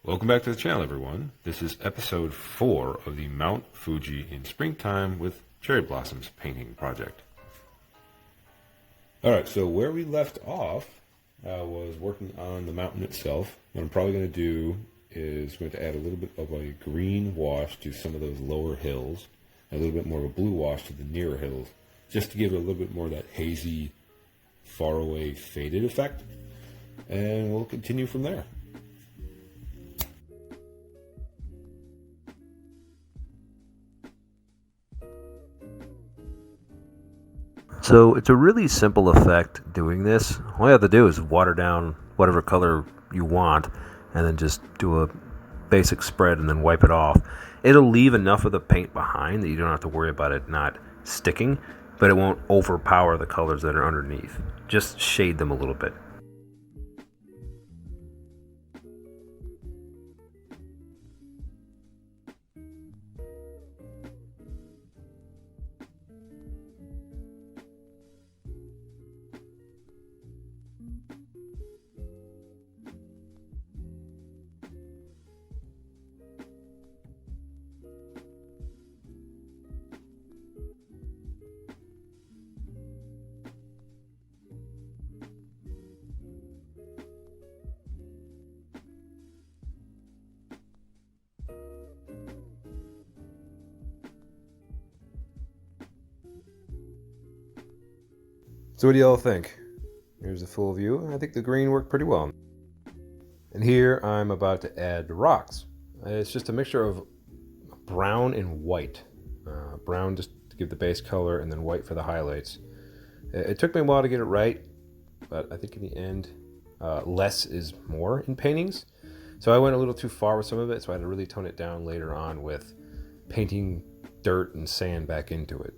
Welcome back to the channel, everyone. This is episode 4 of the Mount Fuji in Springtime with Cherry Blossoms painting project. Alright, so where we left off was working on the mountain itself. What I'm probably going to do is going to add a little bit of a green wash to some of those lower hills, and a little bit more of a blue wash to the nearer hills, just to give it a little bit more of that hazy, faraway, faded effect. And we'll continue from there. So it's a really simple effect doing this. All you have to do is water down whatever color you want and then just do a basic spread and then wipe it off. It'll leave enough of the paint behind that you don't have to worry about it not sticking, but it won't overpower the colors that are underneath. Just shade them a little bit. So what do y'all think? Here's a full view. I think the green worked pretty well. And here I'm about to add rocks. It's just a mixture of brown and white. Brown just to give the base color and then white for the highlights. It took me a while to get it right, but I think in the end, less is more in paintings. So I went a little too far with some of it, so I had to really tone it down later on with painting dirt and sand back into it.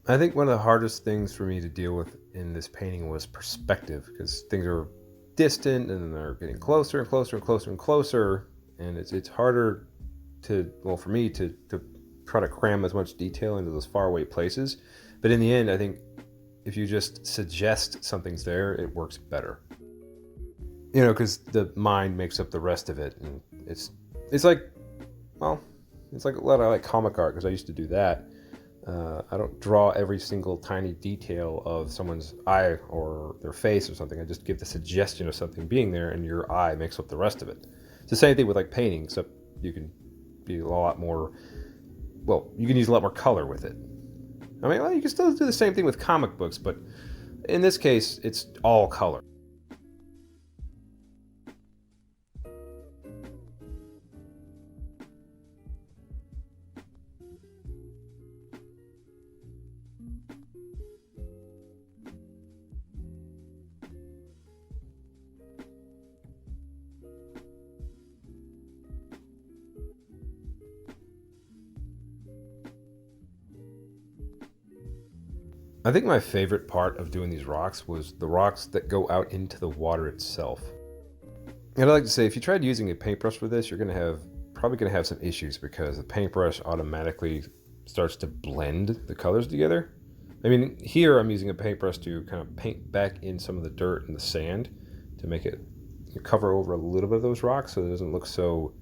I think one of the hardest things for me to deal with in this painting was perspective, because things are distant and then they're getting closer and closer and closer and closer, and it's harder to, well, for me to try to cram as much detail into those faraway places. But in the end, I think if you just suggest something's there, it works better. You know, because the mind makes up the rest of it, and it's like, well, it's like a lot of like comic art, because I used to do that. I don't draw every single tiny detail of someone's eye or their face or something. I just give the suggestion of something being there, and your eye makes up the rest of it. It's the same thing with like painting, except you can be a lot more, well, you can use a lot more color with it. I mean, well, you can still do the same thing with comic books, but in this case, it's all color. I think my favorite part of doing these rocks was the rocks that go out into the water itself. And I'd like to say, if you tried using a paintbrush for this, you're probably gonna have some issues, because the paintbrush automatically starts to blend the colors together. I mean, here I'm using a paintbrush to kind of paint back in some of the dirt and the sand to make it cover over a little bit of those rocks so it doesn't look so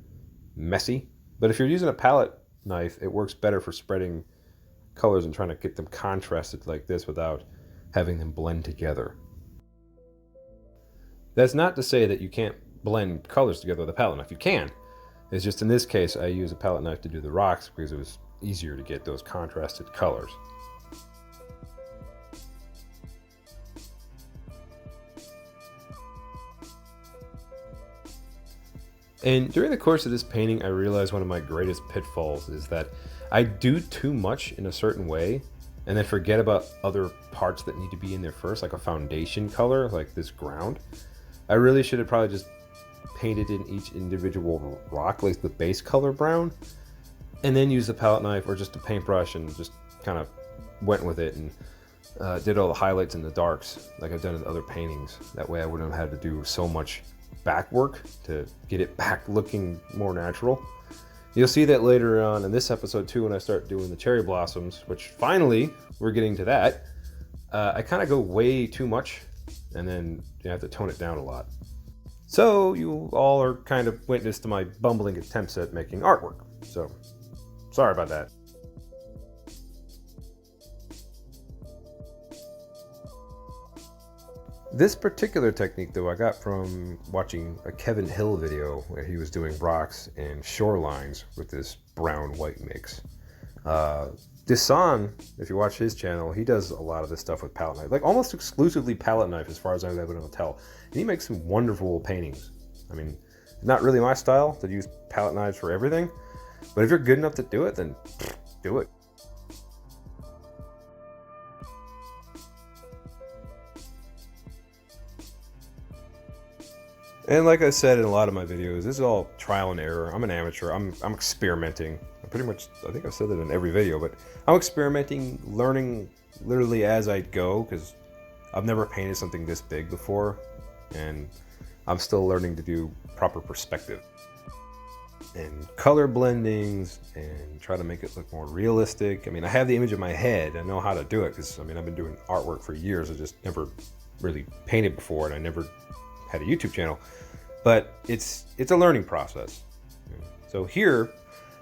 messy. But if you're using a palette knife, it works better for spreading colors and trying to get them contrasted like this without having them blend together. That's not to say that you can't blend colors together with a palette knife. You can. It's just in this case I use a palette knife to do the rocks because it was easier to get those contrasted colors. And during the course of this painting, I realized one of my greatest pitfalls is that I do too much in a certain way and then forget about other parts that need to be in there first, like a foundation color, like this ground. I really should have probably just painted in each individual rock, like the base color brown. and then use the palette knife or just a paintbrush and just kind of went with it and did all the highlights and the darks like I've done in other paintings. That way I wouldn't have had to do so much back work to get it back looking more natural. You'll see that later on in this episode too when I start doing the cherry blossoms, which finally we're getting to that. I kind of go way too much and then you have to tone it down a lot. So you all are kind of witness to my bumbling attempts at making artwork. So sorry about that. This particular technique though I got from watching a Kevin Hill video where he was doing rocks and shorelines with this brown-white mix. Desan, if you watch his channel, he does a lot of this stuff with palette knife, like almost exclusively palette knife as far as I'm able to tell. And he makes some wonderful paintings. I mean, not really my style to use palette knives for everything, but if you're good enough to do it, then do it. And like I said in a lot of my videos, this is all trial and error. I'm an amateur. I'm experimenting. I think I've said that in every video, but I'm experimenting, learning literally as I go, because I've never painted something this big before, and I'm still learning to do proper perspective and color blendings and try to make it look more realistic. I mean, I have the image in my head. I know how to do it because, I mean, I've been doing artwork for years. I just never really painted before, and I never had a YouTube channel, but it's a learning process. So here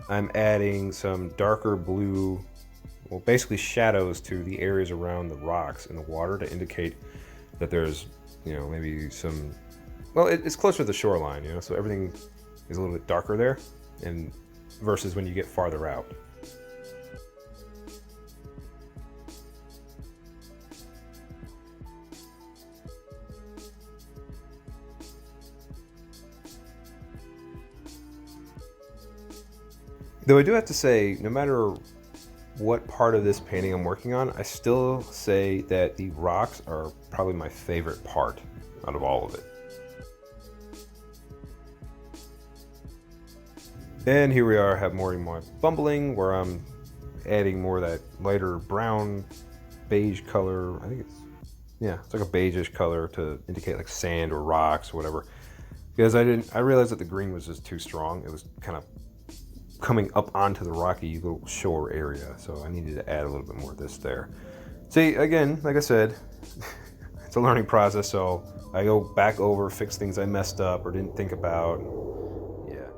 I'm adding some darker blue, well, basically shadows to the areas around the rocks in the water to indicate that there's, you know, maybe some, well, it's closer to the shoreline, you know, so everything is a little bit darker there, and versus when you get farther out. Though I do have to say, no matter what part of this painting I'm working on, I still say that the rocks are probably my favorite part out of all of it. And here we are, have more and more bumbling, where I'm adding more of that lighter brown, beige color. I think it's like a beigeish color to indicate like sand or rocks or whatever. Because I realized that the green was just too strong. It was kind of coming up onto the rocky little shore area, so I needed to add a little bit more of this there. See, again, like I said, it's a learning process, so I go back over, fix things I messed up or didn't think about. Yeah.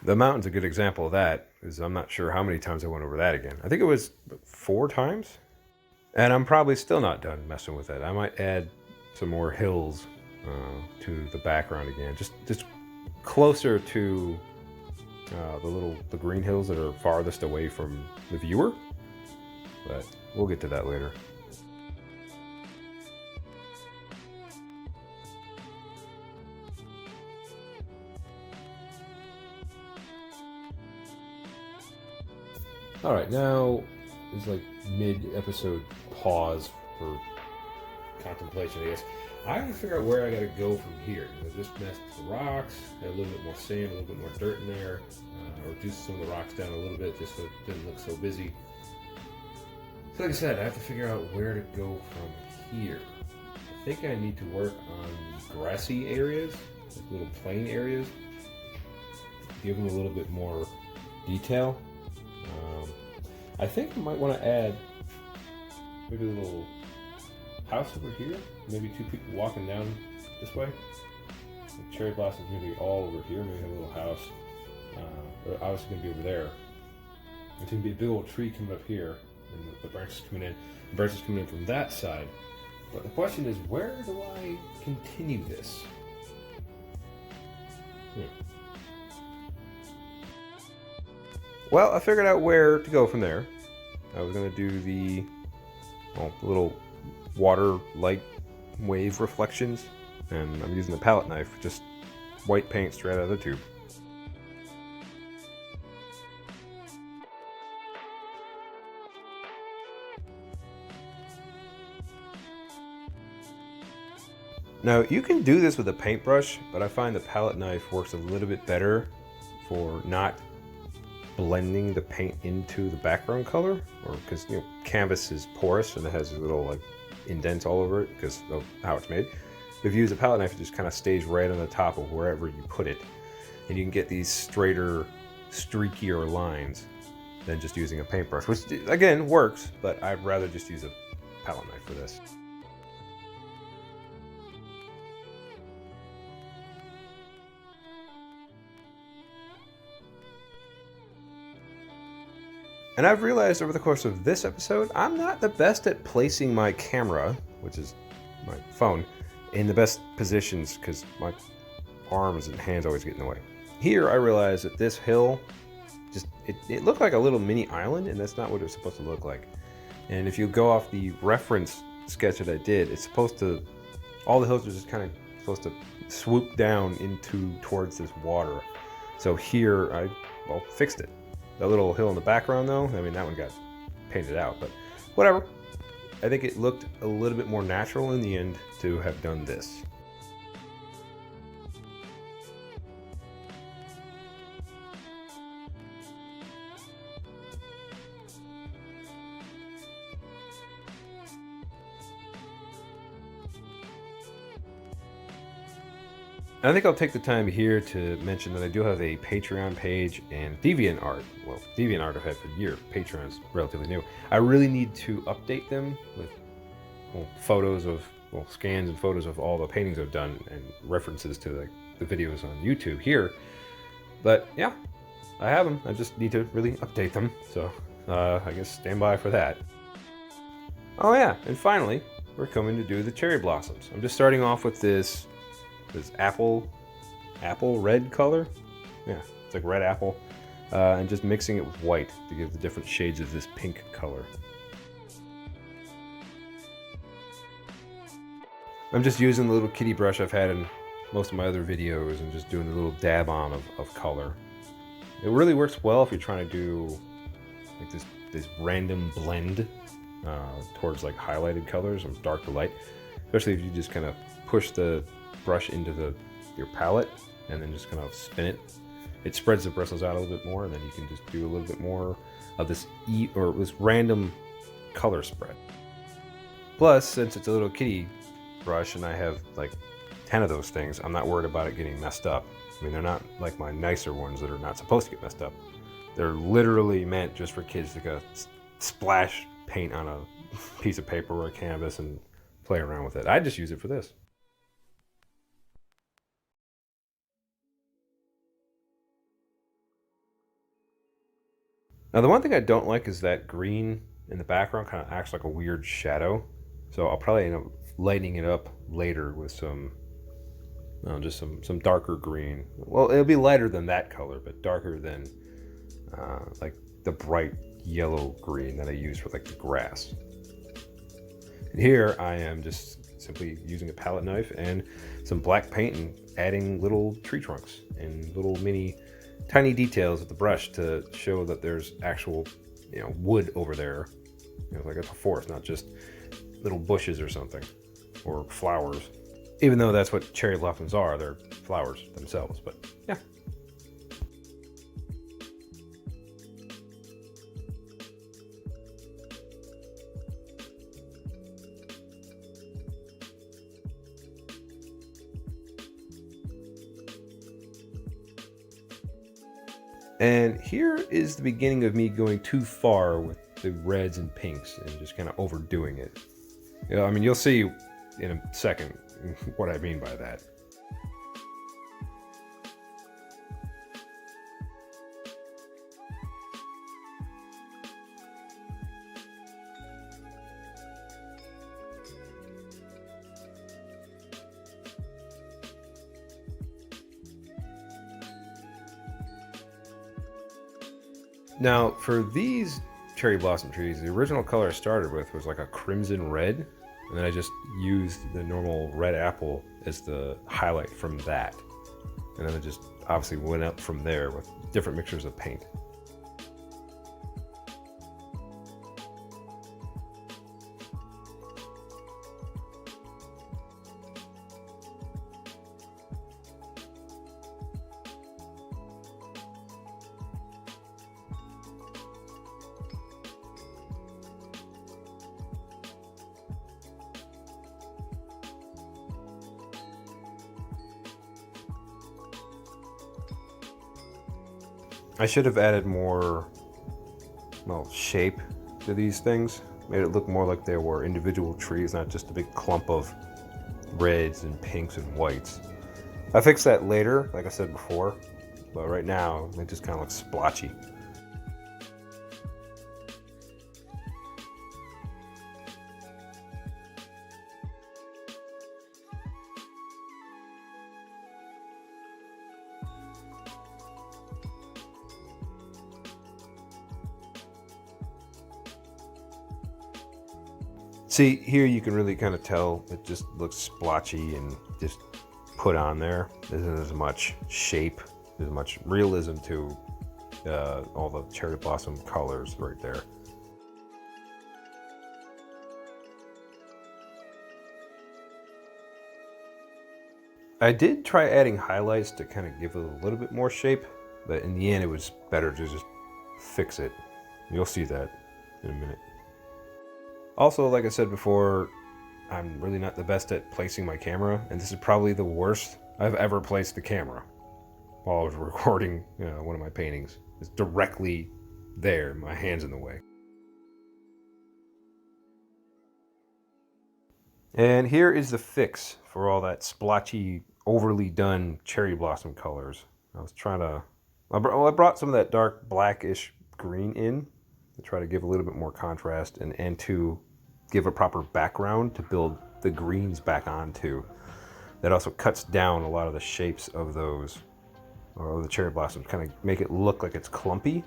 The mountain's a good example of that, because I'm not sure how many times I went over that again. I think it was 4 times, and I'm probably still not done messing with it. I might add some more hills to the background again, just closer to the green hills that are farthest away from the viewer, but we'll get to that later. All right, now is like mid-episode pause for contemplation, I guess. I have to figure out where I gotta go from here. I just messed with the rocks, add a little bit more sand, a little bit more dirt in there, or reduce some of the rocks down a little bit just so it didn't look so busy. So like I said, I have to figure out where to go from here. I think I need to work on the grassy areas, like little plain areas, give them a little bit more detail. I think I might want to add maybe a little house over here, maybe 2 people walking down this way. The cherry blossoms maybe all over here, maybe have a little house. They're obviously going to be over there. There's going to be a big old tree coming up here, and the branches coming in. The branches coming in from that side. But the question is, where do I continue this? Well, I figured out where to go from there. I was going to do the little water light wave reflections, and I'm using the palette knife, just white paint straight out of the tube. Now you can do this with a paintbrush, but I find the palette knife works a little bit better for not blending the paint into the background color, or because canvas is porous and it has little like indents all over it because of how it's made. If you use a palette knife, it just kind of stays right on the top of wherever you put it, and you can get these straighter, streakier lines than just using a paintbrush, which again works, but I'd rather just use a palette knife for this. And I've realized over the course of this episode, I'm not the best at placing my camera, which is my phone, in the best positions because my arms and hands always get in the way. Here I realized that this hill, it looked like a little mini island, and that's not what it was supposed to look like. And if you go off the reference sketch that I did, it's supposed to, all the hills are just kind of supposed to swoop down towards this water. So here I, fixed it. That little hill in the background though, I mean that one got painted out, but whatever. I think it looked a little bit more natural in the end to have done this. I think I'll take the time here to mention that I do have a Patreon page and DeviantArt. Well, DeviantArt I've had for a year. Patreon is relatively new. I really need to update them with photos of, scans and photos of all the paintings I've done and references to like the videos on YouTube here. But yeah, I have them. I just need to really update them. So I guess stand by for that. Oh yeah, and finally, we're coming to do the cherry blossoms. I'm just starting off with this apple red color. Yeah, it's like red apple. And just mixing it with white to give the different shades of this pink color. I'm just using the little kitty brush I've had in most of my other videos and just doing a little dab on of color. It really works well if you're trying to do like this random blend towards like highlighted colors from dark to light, especially if you just kind of push the brush into your palette and then just kind of spin it. It spreads the bristles out a little bit more, and then you can just do a little bit more of this random color spread. Plus, since it's a little kitty brush and I have like 10 of those things, I'm not worried about it getting messed up. I mean, they're not like my nicer ones that are not supposed to get messed up. They're literally meant just for kids to go splash paint on a piece of paper or a canvas and play around with it. I just use it for this. Now, the one thing I don't like is that green in the background kind of acts like a weird shadow. So I'll probably end up lighting it up later with some darker green. Well, it'll be lighter than that color, but darker than like the bright yellow green that I use for like the grass. And here I am just simply using a palette knife and some black paint and adding little tree trunks and little tiny details with the brush to show that there's actual, wood over there. Like it's a forest, not just little bushes or something, or flowers. Even though that's what cherry blossoms are, they're flowers themselves, but yeah. And here is the beginning of me going too far with the reds and pinks and just kind of overdoing it. I mean, you'll see in a second what I mean by that. Now, for these cherry blossom trees, the original color I started with was like a crimson red, and then I just used the normal red apple as the highlight from that. And then I just obviously went up from there with different mixtures of paint. I should have added more, well, shape to these things. Made it look more like they were individual trees, not just a big clump of reds and pinks and whites. I fixed that later, like I said before, but right now it just kind of looks splotchy. See, here you can really kind of tell it just looks splotchy and just put on there. There isn't as much shape, there's as much realism to all the cherry blossom colors right there. I did try adding highlights to kind of give it a little bit more shape, but in the end it was better to just fix it. You'll see that in a minute. Also, like I said before, I'm really not the best at placing my camera, and this is probably the worst I've ever placed the camera while I was recording one of my paintings. It's directly there, my hand's in the way. And here is the fix for all that splotchy, overly done cherry blossom colors. I brought some of that dark blackish green in to try to give a little bit more contrast and to give a proper background to build the greens back onto. That also cuts down a lot of the shapes of those, or the cherry blossoms, kind of make it look like it's clumpy.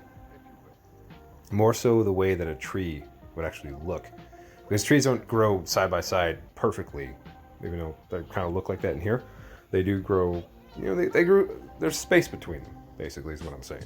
More so the way that a tree would actually look. Because trees don't grow side by side perfectly, even though they kind of look like that in here. They do grow, they grew, there's space between them, basically is what I'm saying.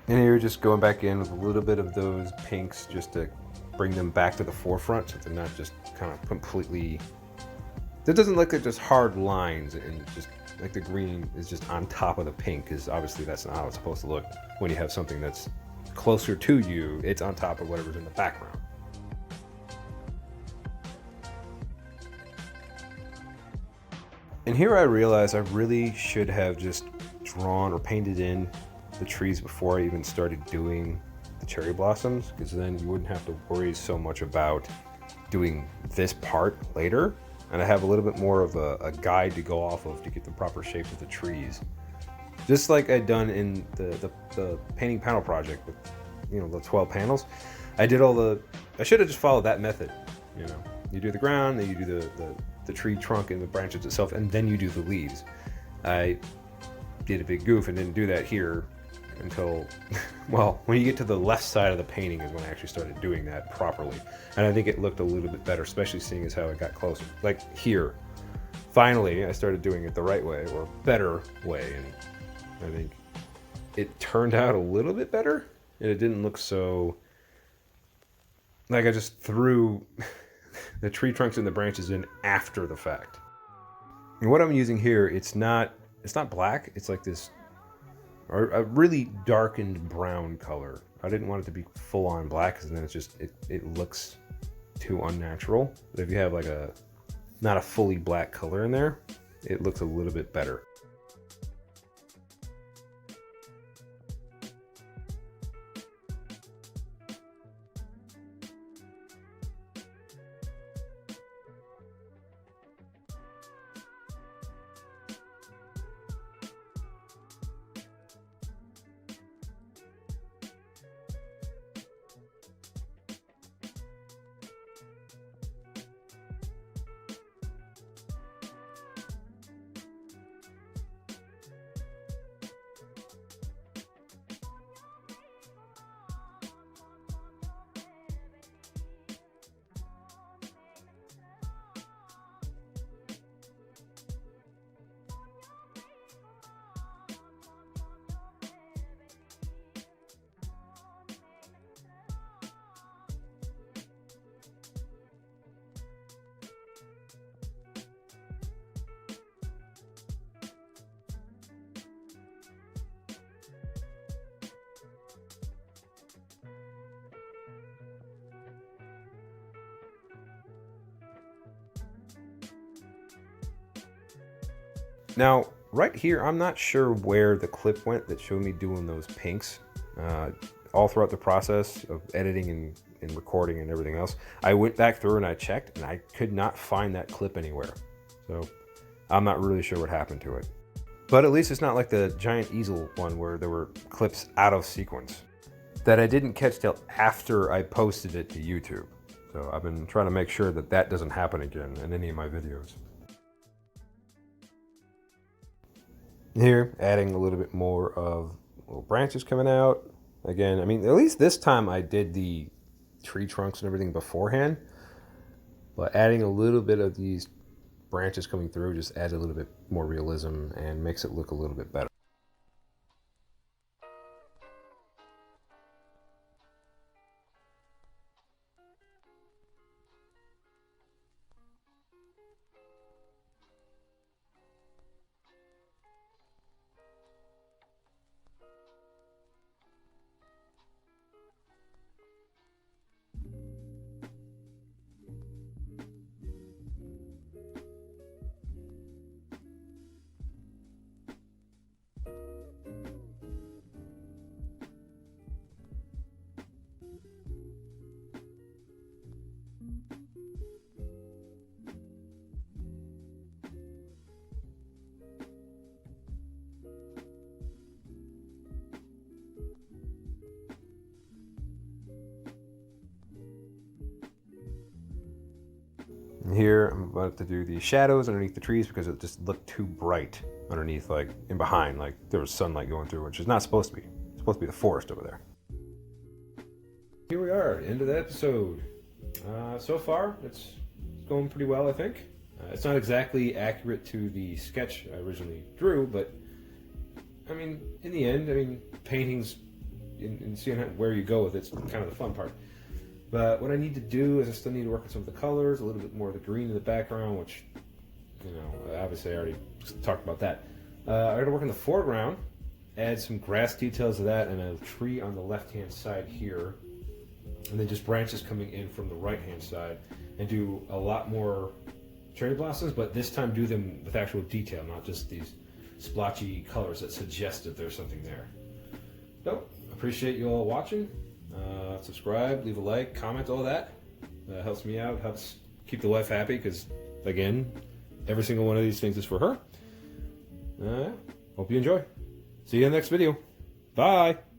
And here, just going back in with a little bit of those pinks just to bring them back to the forefront so they're not just kind of completely... It doesn't look like just hard lines and just like the green is just on top of the pink, because obviously that's not how it's supposed to look. When you have something that's closer to you, it's on top of whatever's in the background. And here I realize I really should have just drawn or painted in the trees before I even started doing the cherry blossoms, because then you wouldn't have to worry so much about doing this part later, and I have a little bit more of a guide to go off of to get the proper shape of the trees, just like I'd done in the painting panel project with the 12 panels. I should have just followed that method. You do the ground, then you do the tree trunk and the branches itself, and then you do the leaves. I did a big goof and didn't do that here until, well, when you get to the left side of the painting is when I actually started doing that properly. And I think it looked a little bit better, especially seeing as how it got closer. Like here, finally, I started doing it the right way, or better way, and I think it turned out a little bit better, and it didn't look so like I just threw the tree trunks and the branches in after the fact. And what I'm using here, it's not black, it's like this, or a really darkened brown color. I didn't want it to be full on black, because then it looks too unnatural. But if you have like not a fully black color in there, it looks a little bit better. Now, right here, I'm not sure where the clip went that showed me doing those pinks. All throughout the process of editing and recording and everything else, I went back through and I checked, and I could not find that clip anywhere. So I'm not really sure what happened to it. But at least it's not like the giant easel one where there were clips out of sequence that I didn't catch till after I posted it to YouTube. So I've been trying to make sure that that doesn't happen again in any of my videos. Here, adding a little bit more of little branches coming out. Again, I mean, at least this time I did the tree trunks and everything beforehand. But adding a little bit of these branches coming through just adds a little bit more realism and makes it look a little bit better. Here, I'm about to do the shadows underneath the trees because it just looked too bright underneath, like, and behind, like there was sunlight going through, which is not supposed to be. It's supposed to be the forest over there. Here we are, end of the episode. So far, it's going pretty well, I think. It's not exactly accurate to the sketch I originally drew, but I mean, in the end, I mean, paintings and seeing where you go with it's kind of the fun part. But what I need to do is I still need to work on some of the colors, a little bit more of the green in the background, which, you know, obviously I already talked about that. I got to work in the foreground, add some grass details of that, and a tree on the left-hand side here, and then just branches coming in from the right-hand side, and do a lot more cherry blossoms, but this time do them with actual detail, not just these splotchy colors that suggest that there's something there. So, appreciate you all watching. Subscribe, leave a like, comment, all that. Helps me out, helps keep the wife happy, because, again, every single one of these things is for her. Hope you enjoy. See you in the next video. Bye!